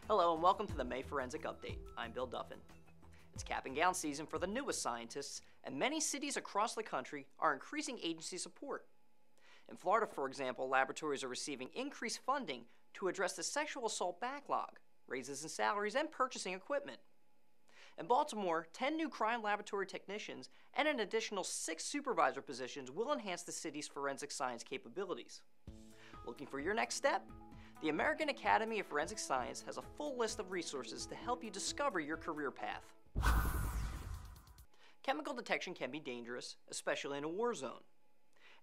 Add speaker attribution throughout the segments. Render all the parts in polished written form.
Speaker 1: Hello and welcome to the May Forensic Update. I'm Bill Duffin. It's cap and gown season for the newest scientists, and many cities across the country are increasing agency support. In Florida, for example, laboratories are receiving increased funding to address the sexual assault backlog, raises in salaries, and purchasing equipment. In Baltimore, 10 new crime laboratory technicians and an additional 6 supervisor positions will enhance the city's forensic science capabilities. Looking for your next step? The American Academy of Forensic Science has a full list of resources to help you discover your career path. Chemical detection can be dangerous, especially in a war zone.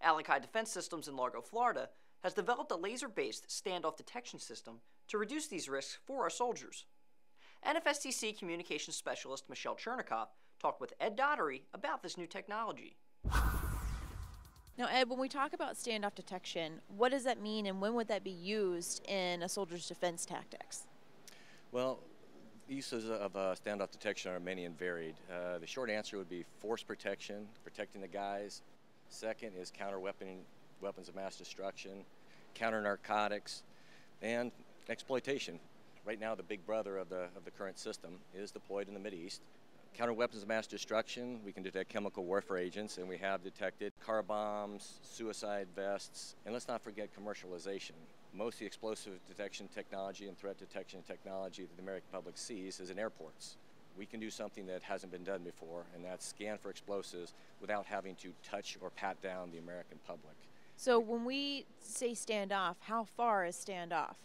Speaker 1: Alakai Defense Systems in Largo, Florida, has developed a laser-based standoff detection system to reduce these risks for our soldiers. NFSTC Communications Specialist Michelle Chernikoff talked with Ed Dottery about this new technology.
Speaker 2: Now, Ed, when we talk about standoff detection, what does that mean and when would that be used in a soldier's defense tactics?
Speaker 3: Well, the uses of standoff detection are many and varied. The short answer would be force protection, protecting the guys. Second is counter weapons of mass destruction, counter narcotics, and exploitation. Right now, the big brother of the current system is deployed in the Mideast. Counter weapons of mass destruction, we can detect chemical warfare agents, and we have detected car bombs, suicide vests, and let's not forget commercialization. Most of the explosive detection technology and threat detection technology that the American public sees is in airports. We can do something that hasn't been done before, and that's scan for explosives without having to touch or pat down the American public.
Speaker 2: So when we say standoff, how far is standoff?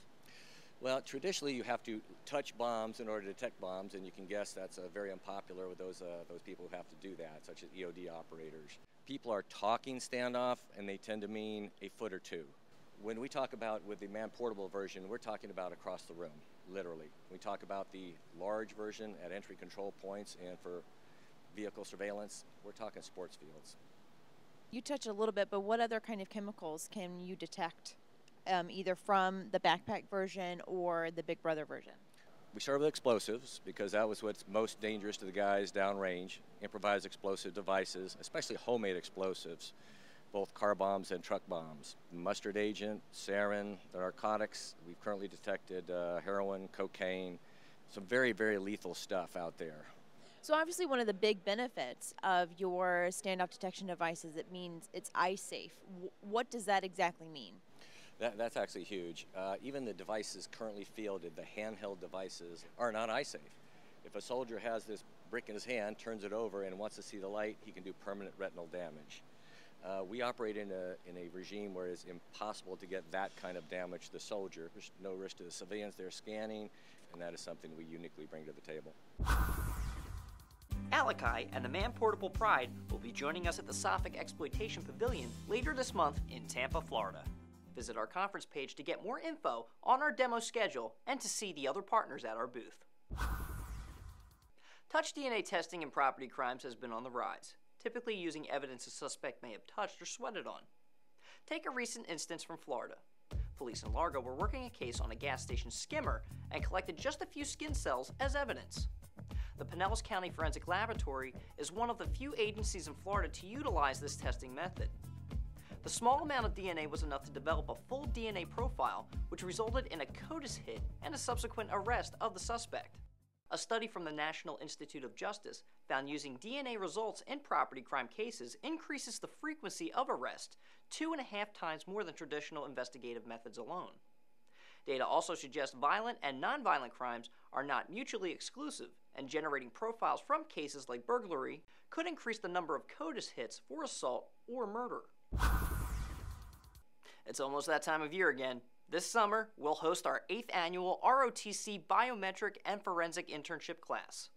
Speaker 3: Well, traditionally you have to touch bombs in order to detect bombs, and you can guess that's very unpopular with those people who have to do that, such as EOD operators. People are talking standoff, and they tend to mean a foot or two. When we talk about with the man-portable version, we're talking about across the room, literally. We talk about the large version at entry control points and for vehicle surveillance, we're talking sports fields.
Speaker 2: You touched a little bit, but what other kind of chemicals can you detect, either from the backpack version or the Big Brother version?
Speaker 3: We start with explosives because that was what's most dangerous to the guys downrange. Improvised explosive devices, especially homemade explosives, both car bombs and truck bombs. Mustard agent, sarin, the narcotics. We've currently detected heroin, cocaine, some very, very lethal stuff out there.
Speaker 2: So obviously one of the big benefits of your standoff detection devices, it means it's eye safe. What does that exactly mean?
Speaker 3: That's actually huge. Even the devices currently fielded, the handheld devices, are not eye safe. If a soldier has this brick in his hand, turns it over, and wants to see the light, he can do permanent retinal damage. We operate in a regime where it's impossible to get that kind of damage to the soldier. There's no risk to the civilians they're scanning, and that is something we uniquely bring to the table.
Speaker 1: Alakai and the Man-Portable Pride will be joining us at the Suffolk Exploitation Pavilion later this month in Tampa, Florida. Visit our conference page to get more info on our demo schedule and to see the other partners at our booth. Touch DNA testing in property crimes has been on the rise, typically using evidence a suspect may have touched or sweated on. Take a recent instance from Florida. Police in Largo were working a case on a gas station skimmer and collected just a few skin cells as evidence. The Pinellas County Forensic Laboratory is one of the few agencies in Florida to utilize this testing method. The small amount of DNA was enough to develop a full DNA profile, which resulted in a CODIS hit and a subsequent arrest of the suspect. A study from the National Institute of Justice found using DNA results in property crime cases increases the frequency of arrest 2.5 times more than traditional investigative methods alone. Data also suggests violent and nonviolent crimes are not mutually exclusive, and generating profiles from cases like burglary could increase the number of CODIS hits for assault or murder. It's almost that time of year again. This summer, we'll host our 8th annual ROTC Biometric and Forensic Internship class.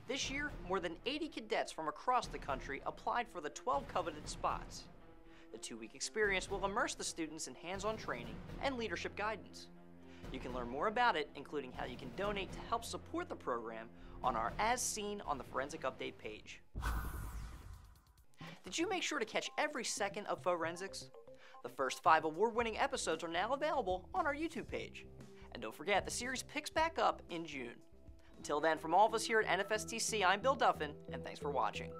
Speaker 1: This year, more than 80 cadets from across the country applied for the 12 coveted spots. The 2-week experience will immerse the students in hands-on training and leadership guidance. You can learn more about it, including how you can donate to help support the program, on our As Seen on the Forensic Update page. Did you make sure to catch every second of Forensics? The first 5 award-winning episodes are now available on our YouTube page. And don't forget, the series picks back up in June. Until then, from all of us here at NFSTC, I'm Bill Duffin, and thanks for watching.